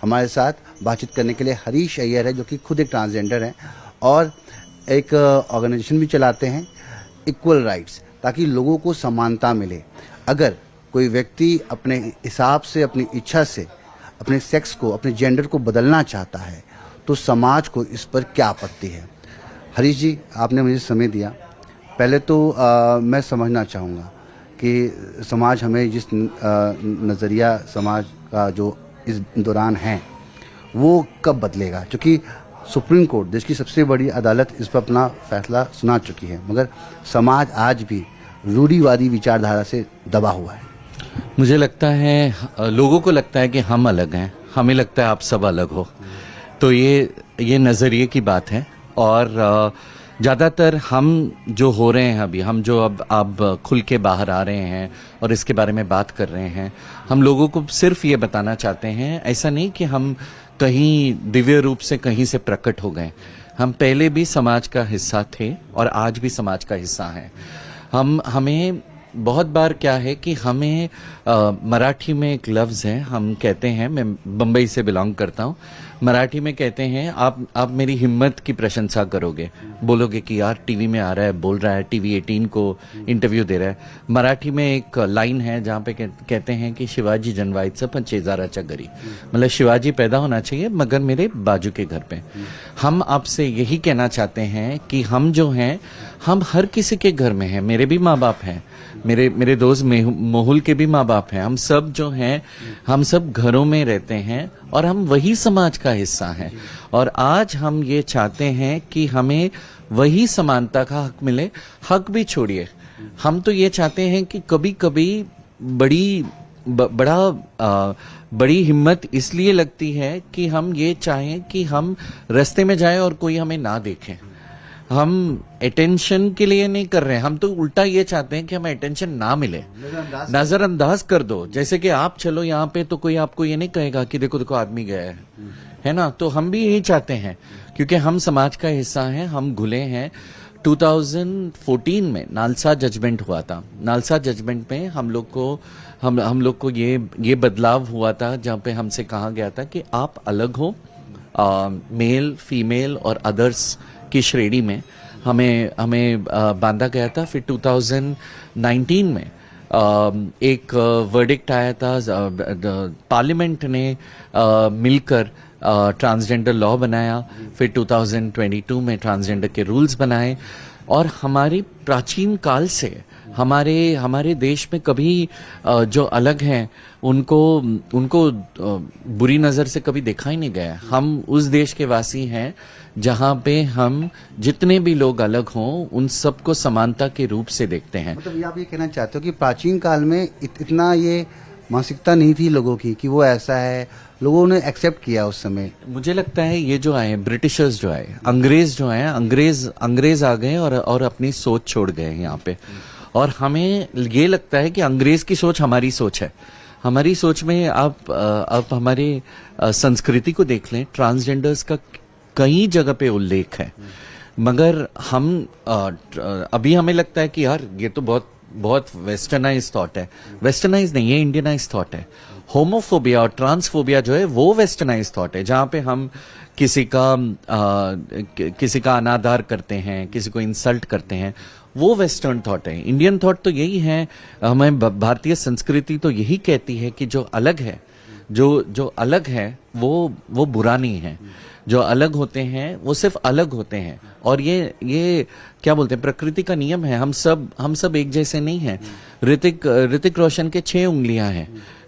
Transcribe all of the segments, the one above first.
हमारे साथ बातचीत करने के लिए हरीश अय्यर है, जो कि खुद एक ट्रांसजेंडर हैं और एक ऑर्गेनाइजेशन भी चलाते हैं, इक्वल राइट्स, ताकि लोगों को समानता मिले। अगर कोई व्यक्ति अपने हिसाब से, अपनी इच्छा से अपने सेक्स को, अपने जेंडर को बदलना चाहता है, तो समाज को इस पर क्या आपत्ति है? हरीश जी, आपने मुझे समय दिया। पहले तो मैं समझना चाहूँगा कि समाज हमें जिस नज़रिया समाज का जो इस दौरान है वो कब बदलेगा, क्योंकि सुप्रीम कोर्ट, देश की सबसे बड़ी अदालत, इस पर अपना फैसला सुना चुकी है, मगर समाज आज भी रूढ़िवादी विचारधारा से दबा हुआ है। मुझे लगता है, लोगों को लगता है कि हम अलग हैं, हमें लगता है आप सब अलग हो। तो ये नज़रिए की बात है। और ज़्यादातर हम जो हो रहे हैं अभी, हम जो अब खुल के बाहर आ रहे हैं और इसके बारे में बात कर रहे हैं, हम लोगों को सिर्फ ये बताना चाहते हैं, ऐसा नहीं कि हम कहीं दिव्य रूप से कहीं से प्रकट हो गए। हम पहले भी समाज का हिस्सा थे और आज भी समाज का हिस्सा हैं। हमें बहुत बार क्या है कि हमें मराठी में एक लफ्ज़ है, हम कहते हैं, मैं बम्बई से बिलोंग करता हूँ, मराठी में कहते हैं, आप मेरी हिम्मत की प्रशंसा करोगे, बोलोगे कि यार टीवी में आ रहा है, बोल रहा है, टीवी 18 को इंटरव्यू दे रहा है। मराठी में एक लाइन है जहाँ पे कहते हैं कि शिवाजी जन्मायचं पण शेजाऱ्याच्या घरी, मतलब शिवाजी पैदा होना चाहिए मगर मेरे बाजू के घर पे। हम आपसे यही कहना चाहते हैं कि हम जो हैं, हम हर किसी के घर में हैं, मेरे भी माँ बाप हैं, मेरे दोस्त मोहुल के भी माँ बाप हैं, हम सब जो हैं, हम सब घरों में रहते हैं और हम वही समाज का हिस्सा हैं। और आज हम ये चाहते हैं कि हमें वही समानता का हक मिले। हक भी छोड़िए, हम तो ये चाहते हैं कि कभी कभी बड़ी हिम्मत इसलिए लगती है कि हम ये चाहें कि हम रास्ते में जाएं और कोई हमें ना देखे। हम अटेंशन के लिए नहीं कर रहे हैं, हम तो उल्टा ये चाहते हैं कि हमें अटेंशन ना मिले, नजरअंदाज कर दो। जैसे कि आप चलो यहाँ पे तो कोई आपको ये नहीं कहेगा कि देखो देखो आदमी गया है ना। तो हम भी यही चाहते हैं, क्योंकि हम समाज का हिस्सा हैं, हम घुले हैं। 2014 में नालसा जजमेंट हुआ था। नालसा जजमेंट में हम लोग को ये बदलाव हुआ था, जहाँ पे हमसे कहा गया था कि आप अलग हो, मेल, फीमेल और अदर्स की श्रेणी में हमें बांधा गया था। फिर 2019 में एक वर्डिक्ट आया था, पार्लियामेंट ने मिलकर ट्रांसजेंडर लॉ बनाया। फिर 2022 में ट्रांसजेंडर के रूल्स बनाए। और हमारी प्राचीन काल से हमारे देश में कभी जो अलग हैं उनको बुरी नज़र से कभी देखा ही नहीं गया। हम उस देश के वासी हैं जहाँ पे हम जितने भी लोग अलग हों उन सबको समानता के रूप से देखते हैं। मतलब आप ये कहना चाहते हो कि प्राचीन काल में इतना ये मानसिकता नहीं थी लोगों की कि वो ऐसा है, लोगों ने एक्सेप्ट किया उस समय। मुझे लगता है ये जो आए ब्रिटिशर्स जो आए, अंग्रेज जो आए, अंग्रेज आ गए और अपनी सोच छोड़ गए यहाँ पे। और हमें ये लगता है कि अंग्रेज की सोच हमारी सोच है। हमारी सोच में आप हमारी संस्कृति को देख लें, ट्रांसजेंडर्स का कई जगह पे उल्लेख है, मगर हम अभी हमें लगता है कि यार ये तो बहुत वेस्टर्नाइज थॉट है। वेस्टर्नाइज नहीं है, इंडियनाइज थॉट है। होमोफोबिया और ट्रांसफोबिया जो है वो वेस्टर्नाइज थॉट है, जहाँ पे हम किसी का अनादर करते हैं, किसी को इंसल्ट करते हैं, वो वेस्टर्न थॉट है। इंडियन थॉट तो यही है, हमें भारतीय संस्कृति तो यही कहती है कि जो अलग है, जो अलग है वो बुरा नहीं है। जो अलग होते हैं वो सिर्फ अलग होते हैं। और ये क्या बोलते हैं, प्रकृति का नियम है। हम सब एक जैसे नहीं हैं। ऋतिक रोशन के 6 उंगलियां हैं,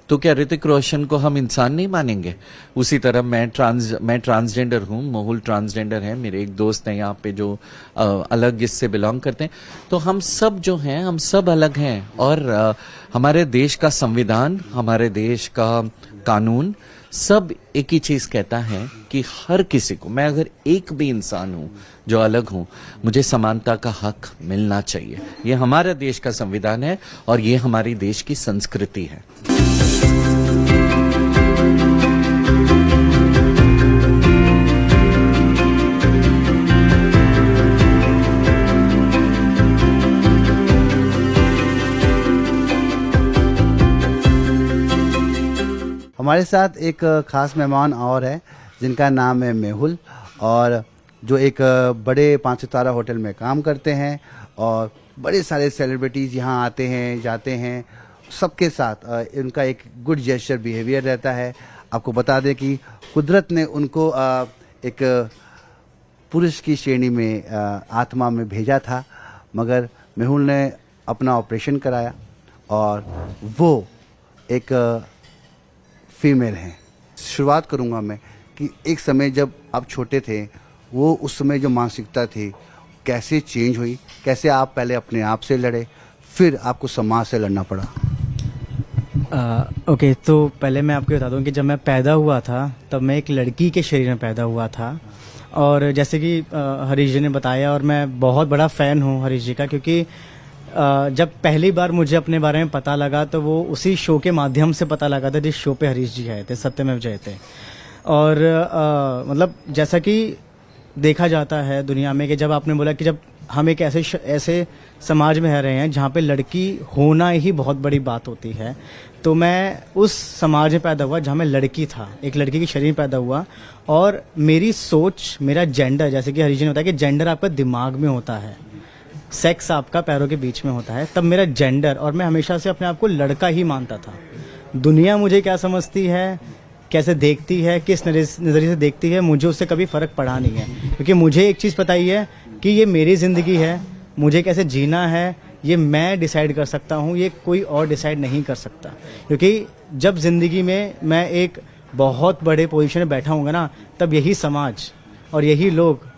तो क्या ऋतिक रोशन को हम इंसान नहीं मानेंगे? उसी तरह मैं ट्रांसजेंडर हूँ, मोहुल ट्रांसजेंडर है, मेरे एक दोस्त हैं यहाँ पे जो अलग इससे बिलोंग करते हैं। तो हम सब जो हैं, हम सब अलग हैं। और हमारे देश का संविधान, हमारे देश का कानून सब एक ही चीज कहता है कि हर किसी को, मैं अगर एक भी इंसान हूं जो अलग हूं, मुझे समानता का हक मिलना चाहिए। ये हमारे देश का संविधान है और ये हमारी देश की संस्कृति है। हमारे साथ एक खास मेहमान और है जिनका नाम है मेहुल, और जो एक बड़े 5 सितारा होटल में काम करते हैं, और बड़े सारे सेलिब्रिटीज़ यहाँ आते हैं जाते हैं, सबके साथ इनका एक गुड जेस्चर बिहेवियर रहता है। आपको बता दें कि कुदरत ने उनको एक पुरुष की श्रेणी में आत्मा में भेजा था, मगर मेहुल ने अपना ऑपरेशन कराया और वो एक फीमेल हैं। शुरुआत करूंगा मैं कि एक समय जब आप छोटे थे, वो उस समय जो मानसिकता थी कैसे चेंज हुई, कैसे आप पहले अपने आप से लड़े, फिर आपको समाज से लड़ना पड़ा? ओके, तो पहले मैं आपको बता दूं कि जब मैं पैदा हुआ था तब मैं एक लड़की के शरीर में पैदा हुआ था, और जैसे कि हरीश जी ने बताया, और मैं बहुत बड़ा फ़ैन हूं हरीश जी का, क्योंकि जब पहली बार मुझे अपने बारे में पता लगा तो वो उसी शो के माध्यम से पता लगा था जिस शो पे हरीश जी आए थे, सत्यमेव जयते। और मतलब जैसा कि देखा जाता है दुनिया में कि जब आपने बोला कि जब हम एक ऐसे समाज में रह रहे हैं जहाँ पे लड़की होना ही बहुत बड़ी बात होती है, तो मैं उस समाज में पैदा हुआ जहाँ मैं लड़की था, एक लड़की की शरीर में पैदा हुआ, और मेरी सोच, मेरा जेंडर, जैसे कि हरीश जी ने बताया कि जेंडर आपका दिमाग में होता है, सेक्स आपका पैरों के बीच में होता है, तब मेरा जेंडर, और मैं हमेशा से अपने आप को लड़का ही मानता था। दुनिया मुझे क्या समझती है, कैसे देखती है, किस नज़रिए से देखती है, मुझे उससे कभी फ़र्क पड़ा नहीं है, क्योंकि मुझे एक चीज़ पता ही है कि ये मेरी ज़िंदगी है, मुझे कैसे जीना है ये मैं डिसाइड कर सकता हूँ, ये कोई और डिसाइड नहीं कर सकता। क्योंकि जब ज़िंदगी में मैं एक बहुत बड़े पोजीशन में बैठा हूँगा ना, तब यही समाज और यही लोग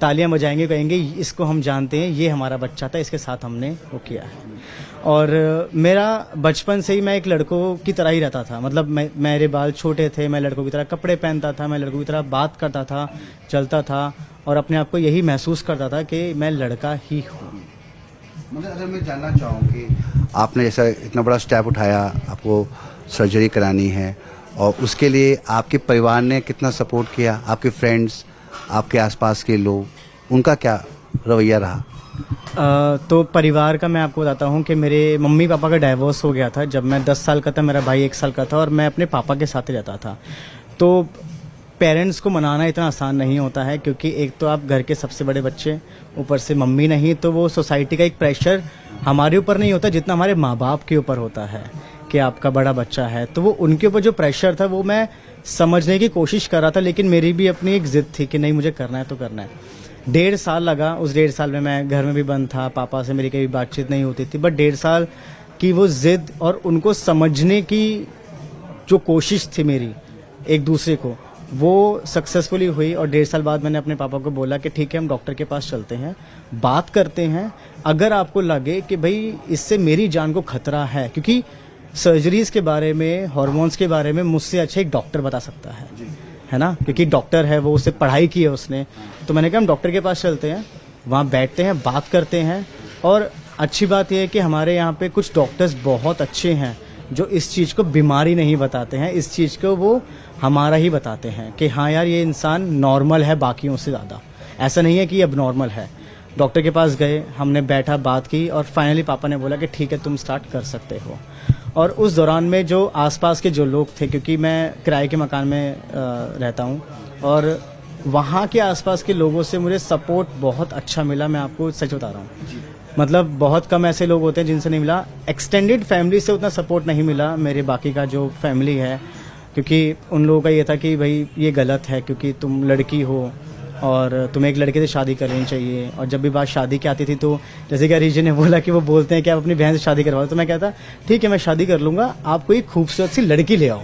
तालियां बजाएंगे, कहेंगे इसको हम जानते हैं, ये हमारा बच्चा था, इसके साथ हमने वो किया है। और मेरा बचपन से ही मैं एक लड़कों की तरह ही रहता था, मतलब मेरे बाल छोटे थे, मैं लड़कों की तरह कपड़े पहनता था, मैं लड़कों की तरह बात करता था, चलता था, और अपने आप को यही महसूस करता था कि मैं लड़का ही हूँ। मगर अगर मैं जानना चाहूँ कि आपने जैसा इतना बड़ा स्टेप उठाया, आपको सर्जरी करानी है, और उसके लिए आपके परिवार ने कितना सपोर्ट किया, आपके फ्रेंड्स, आपके आसपास के लोग, उनका क्या रवैया रहा? तो परिवार का मैं आपको बताता हूँ कि मेरे मम्मी पापा का डाइवोर्स हो गया था जब मैं 10 साल का था, मेरा भाई 1 साल का था, और मैं अपने पापा के साथ ही रहता था। तो पेरेंट्स को मनाना इतना आसान नहीं होता है, क्योंकि एक तो आप घर के सबसे बड़े बच्चे, ऊपर से मम्मी नहीं, तो वो सोसाइटी का एक प्रेशर हमारे ऊपर नहीं होता जितना हमारे माँ बाप के ऊपर होता है कि आपका बड़ा बच्चा है। तो वो उनके ऊपर जो प्रेशर था वो मैं समझने की कोशिश कर रहा था, लेकिन मेरी भी अपनी एक जिद थी कि नहीं, मुझे करना है तो करना है। 1.5 साल लगा, उस 1.5 साल में मैं घर में भी बंद था, पापा से मेरी कभी बातचीत नहीं होती थी, बट 1.5 साल की वो जिद और उनको समझने की जो कोशिश थी मेरी एक दूसरे को, वो सक्सेसफुली हुई। और 1.5 साल बाद मैंने अपने पापा को बोला कि ठीक है, हम डॉक्टर के पास चलते हैं, बात करते हैं, अगर आपको लगे कि भाई इससे मेरी जान को खतरा है, क्योंकि सर्जरीज के बारे में, हार्मोन्स के बारे में मुझसे अच्छा एक डॉक्टर बता सकता है ना, क्योंकि डॉक्टर है वो, उससे पढ़ाई की है उसने। तो मैंने कहा हम डॉक्टर के पास चलते हैं, वहाँ बैठते हैं, बात करते हैं। और अच्छी बात यह है कि हमारे यहाँ पे कुछ डॉक्टर्स बहुत अच्छे हैं जो इस चीज़ को बीमारी नहीं बताते हैं, इस चीज़ को वो हमारा ही बताते हैं कि हाँ यार ये इंसान नॉर्मल है बाकियों से ज़्यादा, ऐसा नहीं है कि अब नॉर्मल है। डॉक्टर के पास गए, हमने बैठा, बात की, और फाइनली पापा ने बोला कि ठीक है तुम स्टार्ट कर सकते हो। और उस दौरान में जो आसपास के जो लोग थे, क्योंकि मैं किराए के मकान में रहता हूँ, और वहाँ के आसपास के लोगों से मुझे सपोर्ट बहुत अच्छा मिला, मैं आपको सच बता रहा हूँ। मतलब बहुत कम ऐसे लोग होते हैं जिनसे नहीं मिला, एक्सटेंडेड फैमिली से उतना सपोर्ट नहीं मिला, मेरे बाकी का जो फैमिली है, क्योंकि उन लोगों का ये था कि भाई ये गलत है क्योंकि तुम लड़की हो और तुम्हें एक लड़के से शादी कर लेनी चाहिए। और जब भी बात शादी की आती थी तो जैसे कि हरीश जी ने बोला कि वो बोलते हैं कि आप अपनी बहन से शादी करवाओ, तो मैं कहता ठीक है मैं शादी कर लूँगा, आप कोई खूबसूरत सी लड़की ले आओ।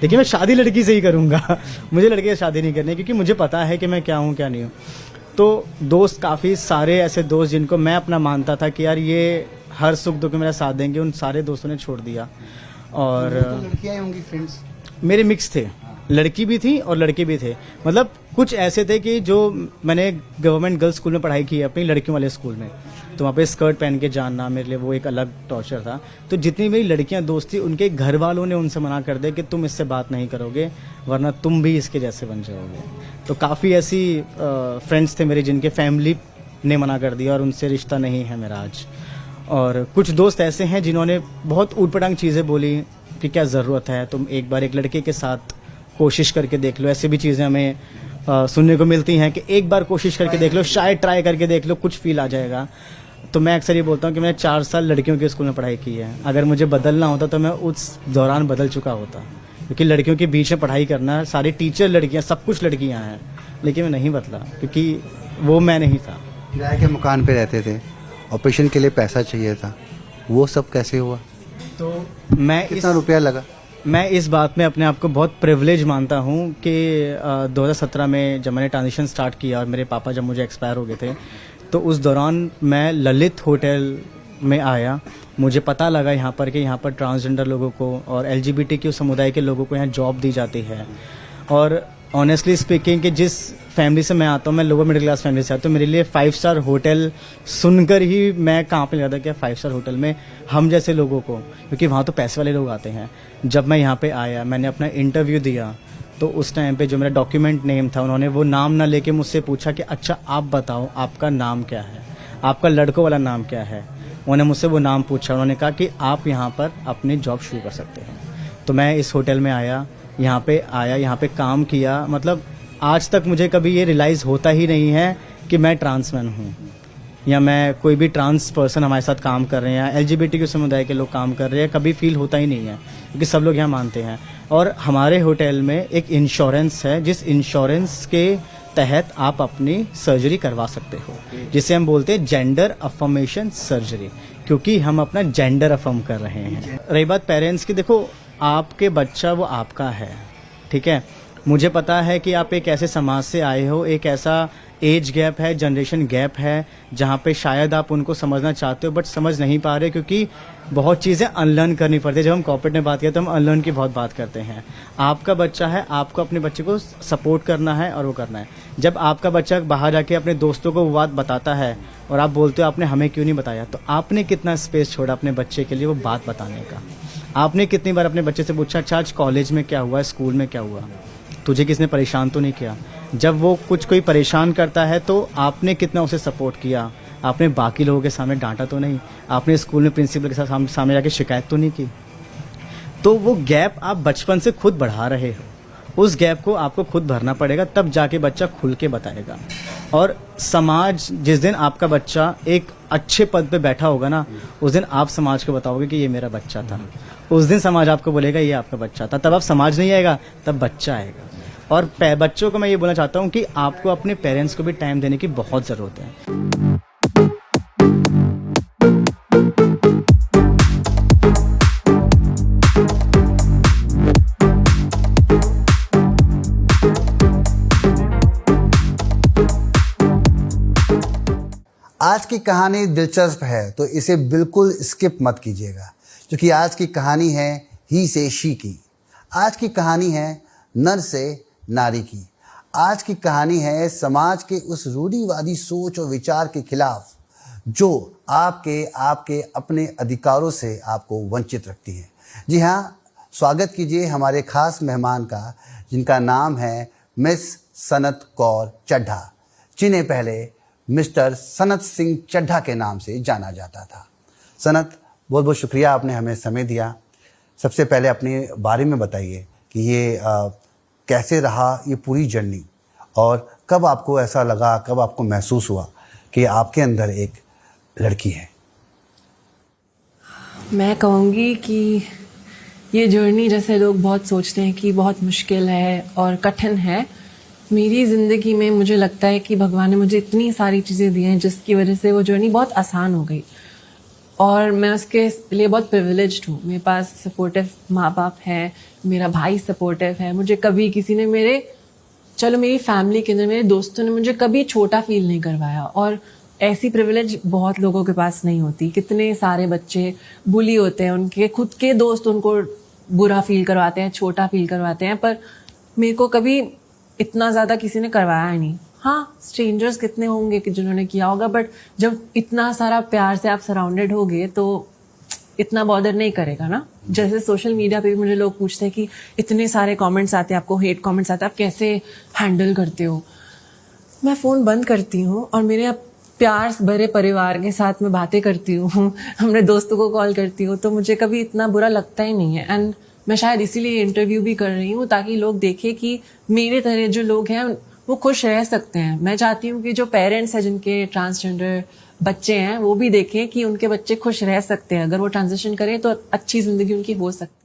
देखिए मैं शादी लड़की से ही करूँगा, मुझे लड़के से शादी नहीं करनी, क्योंकि मुझे पता है कि मैं क्या हूँ क्या नहीं हूँ। तो दोस्त, काफ़ी सारे ऐसे दोस्त जिनको मैं अपना मानता था कि यार ये हर सुख दुख में मेरा साथ देंगे, उन सारे दोस्तों ने छोड़ दिया। और लड़कियां होंगी फ्रेंड्स? मेरे मिक्स थे, लड़की भी थी और लड़के भी थे। मतलब कुछ ऐसे थे कि जो मैंने गवर्नमेंट गर्ल्स स्कूल में पढ़ाई की है, अपनी लड़कियों वाले स्कूल में, तो वहाँ पे स्कर्ट पहन के जानना मेरे लिए वो एक अलग टॉर्चर था। तो जितनी मेरी लड़कियां दोस्त थी, उनके घर वालों ने उनसे मना कर दिया कि तुम इससे बात नहीं करोगे वरना तुम भी इसके जैसे बन जाओगे। तो काफ़ी ऐसी फ्रेंड्स थे मेरे जिनके फैमिली ने मना कर दिया और उनसे रिश्ता नहीं है मेरा आज। और कुछ दोस्त ऐसे हैं जिन्होंने बहुत ऊटपटांग चीज़ें बोली कि क्या ज़रूरत है, तुम एक बार एक लड़के के साथ कोशिश करके देख लो। ऐसी भी चीज़ें हमें सुनने को मिलती हैं कि एक बार कोशिश करके देख लो, शायद ट्राई करके देख लो, कुछ फील आ जाएगा। तो मैं अक्सर ये बोलता हूँ कि मैंने 4 साल लड़कियों के स्कूल में पढ़ाई की है। अगर मुझे बदलना होता तो मैं उस दौरान बदल चुका होता, क्योंकि लड़कियों के बीच में पढ़ाई करना, सारी टीचर लड़कियाँ, सब कुछ लड़कियाँ हैं, लेकिन मैं नहीं बदला क्योंकि वो मैं नहीं था। किराए के मकान पे रहते थे, ऑपरेशन के लिए पैसा चाहिए था, वो सब कैसे हुआ? तो मैं कितना रुपया लगा? मैं इस बात में अपने आप को बहुत प्रिविलेज मानता हूँ कि 2017 में जब मैंने ट्रांजिशन स्टार्ट किया और मेरे पापा जब मुझे एक्सपायर हो गए थे, तो उस दौरान मैं ललित होटल में आया। मुझे पता लगा यहाँ पर कि यहाँ पर ट्रांसजेंडर लोगों को और LGBTQ समुदाय के लोगों को यहाँ जॉब दी जाती है। और ऑनेस्टली स्पीकिंग कि जिस फैमिली से मैं आता हूँ, मैं लोअर मिडिल क्लास फैमिली से आता हूँ, मेरे लिए 5 स्टार होटल सुनकर ही मैं कांपने लगा था कि 5 स्टार होटल में हम जैसे लोगों को, क्योंकि वहाँ तो पैसे वाले लोग आते हैं। जब मैं यहाँ पे आया, मैंने अपना इंटरव्यू दिया, तो उस टाइम पे जो मेरा डॉक्यूमेंट नेम था, उन्होंने वो नाम ना लेके मुझसे पूछा कि अच्छा आप बताओ आपका नाम क्या है, आपका लड़कों वाला नाम क्या है। उन्होंने मुझसे वो नाम पूछा, उन्होंने कहा कि आप यहाँ पर अपनी जॉब शुरू कर सकते हैं। तो मैं इस होटल में आया, यहाँ पे काम किया। मतलब आज तक मुझे कभी ये रियलाइज़ होता ही नहीं है कि मैं ट्रांसमैन हूँ या मैं कोई भी ट्रांस पर्सन हमारे साथ काम कर रहे हैं, LGBTQ समुदाय के लोग काम कर रहे हैं, कभी फील होता ही नहीं है क्योंकि सब लोग यहाँ मानते हैं। और हमारे होटल में एक इंश्योरेंस है, जिस इंश्योरेंस के तहत आप अपनी सर्जरी करवा सकते हो, जिसे हम बोलते हैं जेंडर अफर्मेशन सर्जरी, क्योंकि हम अपना जेंडर अफर्म कर रहे हैं। रही बात पेरेंट्स की, देखो आपके बच्चा वो आपका है, ठीक है। मुझे पता है कि आप एक ऐसे समाज से आए हो, एक ऐसा एज गैप है, जनरेशन गैप है, जहाँ पे शायद आप उनको समझना चाहते हो बट समझ नहीं पा रहे, क्योंकि बहुत चीज़ें अनलर्न करनी पड़ती है। जब हम कॉर्पोरेट में बात करते हैं तो हम अनलर्न की बहुत बात करते हैं। आपका बच्चा है, आपको अपने बच्चे को सपोर्ट करना है और वो करना है। जब आपका बच्चा बाहर जाके अपने दोस्तों को वो बात बताता है और आप बोलते हो आपने हमें क्यों नहीं बताया, तो आपने कितना स्पेस छोड़ा अपने बच्चे के लिए वो बात बताने का। आपने कितनी बार अपने बच्चे से पूछा अच्छा आज कॉलेज में क्या हुआ, स्कूल में क्या हुआ, तुझे किसने परेशान तो नहीं किया। जब वो कोई परेशान करता है तो आपने कितना उसे सपोर्ट किया, आपने बाकी लोगों के सामने डांटा तो नहीं, आपने स्कूल में प्रिंसिपल के साथ सामने जाके शिकायत तो नहीं की। तो वो गैप आप बचपन से खुद बढ़ा रहे हो, उस गैप को आपको खुद भरना पड़ेगा, तब जाके बच्चा खुल के बताएगा। और समाज, जिस दिन आपका बच्चा एक अच्छे पद पे बैठा होगा ना, उस दिन आप समाज को बताओगे कि ये मेरा बच्चा था। उस दिन समाज आपको बोलेगा ये आपका बच्चा था। तब आप समाज नहीं आएगा, तब बच्चा आएगा। और बच्चों को मैं ये बोलना चाहता हूँ कि आपको अपने पेरेंट्स को भी टाइम देने की बहुत ज़रूरत है। आज की कहानी दिलचस्प है तो इसे बिल्कुल स्किप मत कीजिएगा, क्योंकि आज की कहानी है ही से शी की। आज की कहानी है नर से नारी की। आज की कहानी है समाज के उस रूढ़िवादी सोच और विचार के खिलाफ जो आपके अपने अधिकारों से आपको वंचित रखती है। जी हाँ, स्वागत कीजिए हमारे खास मेहमान का, जिनका नाम है मिस सनत कौर चड्ढा, जिन्हें पहले मिस्टर सनत सिंह चड्ढा के नाम से जाना जाता था। सनत, बहुत बहुत शुक्रिया, आपने हमें समय दिया। सबसे पहले अपने बारे में बताइए कि ये कैसे रहा ये पूरी जर्नी, और कब आपको ऐसा लगा, कब आपको महसूस हुआ कि आपके अंदर एक लड़की है? मैं कहूँगी कि ये जर्नी, जैसे लोग बहुत सोचते हैं कि बहुत मुश्किल है और कठिन है, मेरी ज़िंदगी में मुझे लगता है कि भगवान ने मुझे इतनी सारी चीज़ें दी हैं जिसकी वजह से वो जर्नी बहुत आसान हो गई, और मैं उसके लिए बहुत प्रिविलेज्ड हूँ। मेरे पास सपोर्टिव माँ बाप हैं, मेरा भाई सपोर्टिव है। मुझे कभी किसी ने मेरी फैमिली के अंदर मेरे दोस्तों ने मुझे कभी छोटा फील नहीं करवाया, और ऐसी प्रिविलेज बहुत लोगों के पास नहीं होती। कितने सारे बच्चे बुली होते हैं, उनके खुद के दोस्त उनको बुरा फील करवाते हैं, छोटा फील करवाते हैं, पर मेरे को कभी इतना ज़्यादा किसी ने करवाया नहीं। हाँ, स्ट्रेंजर्स कितने होंगे कि जिन्होंने किया होगा, बट जब इतना सारा प्यार से आप सराउंडेड होगे तो इतना बॉदर नहीं करेगा ना। जैसे सोशल मीडिया पे भी मुझे लोग पूछते हैं कि इतने सारे कमेंट्स आते हैं, आपको हेट कमेंट्स आते हैं, आप कैसे हैंडल करते हो? मैं फ़ोन बंद करती हूँ और मेरे प्यार भरे परिवार के साथ मैं बातें करती हूँ, अपने दोस्तों को कॉल करती हूँ, तो मुझे कभी इतना बुरा लगता ही नहीं है। एंड मैं शायद इसीलिए इंटरव्यू भी कर रही हूँ ताकि लोग देखें कि मेरे तरह जो लोग हैं वो खुश रह सकते हैं। मैं चाहती हूँ कि जो पेरेंट्स हैं जिनके ट्रांसजेंडर बच्चे हैं वो भी देखें कि उनके बच्चे खुश रह सकते हैं। अगर वो ट्रांजिशन करें तो अच्छी जिंदगी उनकी हो सकती है।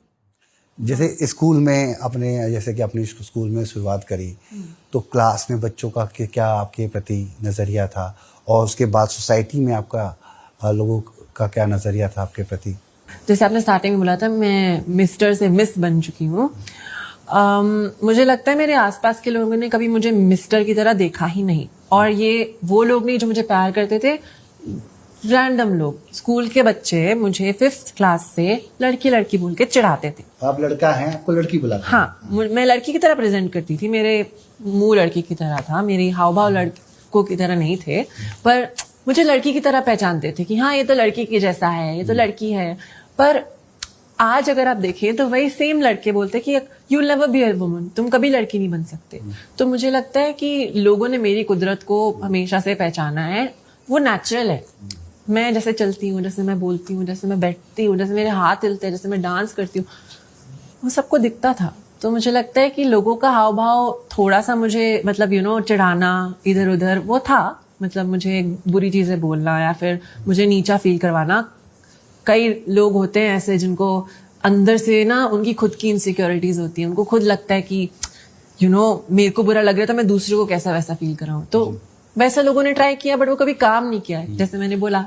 जैसे स्कूल में अपने, जैसे कि अपने स्कूल में शुरुआत करी, तो क्लास में बच्चों का क्या आपके प्रति नज़रिया था, और उसके बाद सोसाइटी में आपका लोगों का क्या नज़रिया था आपके प्रति? जैसे आपने स्टार्टिंग में बोला था, मैं मिस्टर से मिस बन चुकी हूँ। मुझे लगता है मेरे आसपास के लोगों ने कभी मुझे मिस्टर की तरह देखा ही नहीं, और ये वो लोग नहीं जो मुझे प्यार करते थे, रैंडम लोग, स्कूल के बच्चे मुझे 5th क्लास से लड़की लड़की बोल के चिढ़ाते थे। आप लड़का हैं, आपको लड़की बुलाते हैं? हाँ, मैं लड़की की तरह प्रेजेंट करती थी, मेरे मुंह लड़की की तरह था, मेरी हाव भाव लड़कों की तरह नहीं थे, पर मुझे लड़की की तरह पहचानते थे कि हाँ ये तो लड़की की जैसा है, ये तो लड़की है। पर आज अगर आप देखें तो वही सेम लड़के बोलते कि you will never be a woman, तुम कभी लड़की नहीं बन सकते। तो मुझे लगता है कि लोगों ने मेरी कुदरत को हमेशा से पहचाना है, वो नेचुरल है। मैं जैसे चलती हूँ, जैसे मैं बोलती हूँ, जैसे मैं बैठती हूँ, जैसे मेरे हाथ हिलते हैं, जैसे मैं डांस करती हूँ, वो सबको दिखता था। तो मुझे लगता है कि लोगों का हाव भाव थोड़ा सा मुझे मतलब चिढ़ाना इधर उधर वो था, मतलब मुझे बुरी चीजें बोलना या फिर मुझे नीचा फील करवाना। कई लोग होते हैं ऐसे जिनको अंदर से ना उनकी खुद की इनसिक्योरिटीज होती है, उनको खुद लगता है कि मेरे को बुरा लग रहा था, मैं दूसरे को कैसा वैसा फील कर रहा हूँ। तो वैसा लोगों ने ट्राई किया बट वो कभी काम नहीं किया। जैसे मैंने बोला,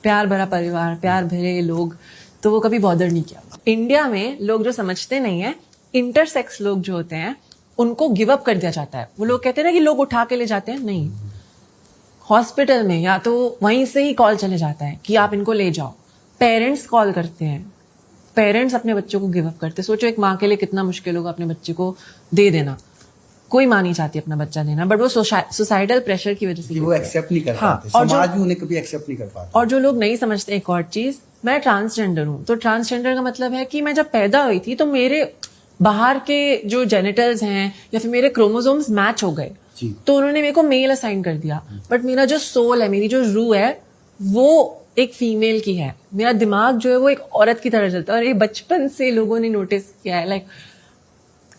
प्यार भरा परिवार, प्यार भरे लोग, तो वो कभी बॉदर नहीं किया। इंडिया में लोग जो समझते नहीं है, इंटरसेक्स लोग जो होते हैं उनको गिव अप कर दिया जाता है। वो लोग कहते हैं ना कि लोग उठा के ले जाते हैं, नहीं, हॉस्पिटल में या तो वहीं से ही कॉल चले जाता है कि आप इनको ले जाओ। पेरेंट्स कॉल करते हैं, पेरेंट्स अपने बच्चों को गिव अप करते हैं। सोचो एक माँ के लिए कितना मुश्किल होगा अपने बच्चे को दे देना। कोई माँ नहीं चाहती अपना बच्चा देना, बट वो सोसाइटल प्रेशर की वजह से वो एक्सेप्ट नहीं कर पाते, और समाज भी उन्हें कभी एक्सेप्ट नहीं कर पाता। और जो लोग नहीं समझते एक और चीज, मैं ट्रांसजेंडर हूँ। तो ट्रांसजेंडर का मतलब है कि मैं जब पैदा हुई थी तो मेरे बाहर के जो जेनिटल्स हैं या फिर मेरे क्रोमोसोम्स मैच हो गए, तो उन्होंने मेरे को मेल असाइन कर दिया। बट मेरा जो सोल है, मेरी जो रूह है, वो एक फीमेल की है। मेरा दिमाग जो है वो एक औरत की तरह चलता है, और ये बचपन से लोगों ने नोटिस किया है। लाइक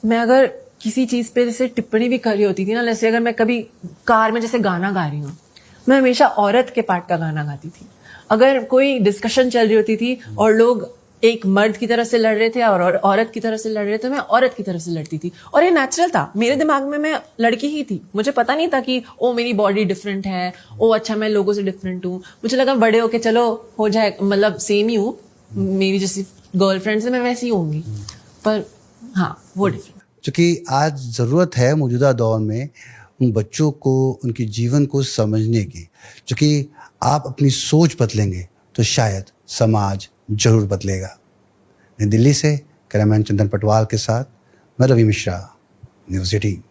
मैं अगर किसी चीज पे जैसे टिप्पणी भी कर रही होती थी ना, जैसे अगर मैं कभी कार में जैसे गाना गा रही हूँ, मैं हमेशा औरत के पार्ट का गाना गाती थी। अगर कोई डिस्कशन चल रही होती थी और लोग एक मर्द की तरफ से लड़ रहे थे और औरत की तरफ से लड़ रहे थे, मैं औरत की तरफ से लड़ती थी। और ये नेचुरल था, मेरे दिमाग में मैं लड़की ही थी। मुझे पता नहीं था कि ओ मेरी बॉडी डिफरेंट है, ओ अच्छा मैं लोगों से डिफरेंट हूँ। मुझे लगा बड़े होके चलो हो जाए, मतलब सेम ही हूँ, मेरी जैसी गर्लफ्रेंड से मैं वैसी होंगी, पर हाँ वो डिफरेंट। क्योंकि आज ज़रूरत है मौजूदा दौर में उन बच्चों को, उनके जीवन को समझने की। क्योंकि आप अपनी सोच बदलेंगे तो शायद समाज जरूर बदलेगा। नई दिल्ली से कैमरामैन चंदन पटवाल के साथ मैं रवि मिश्रा, न्यूज़ 18।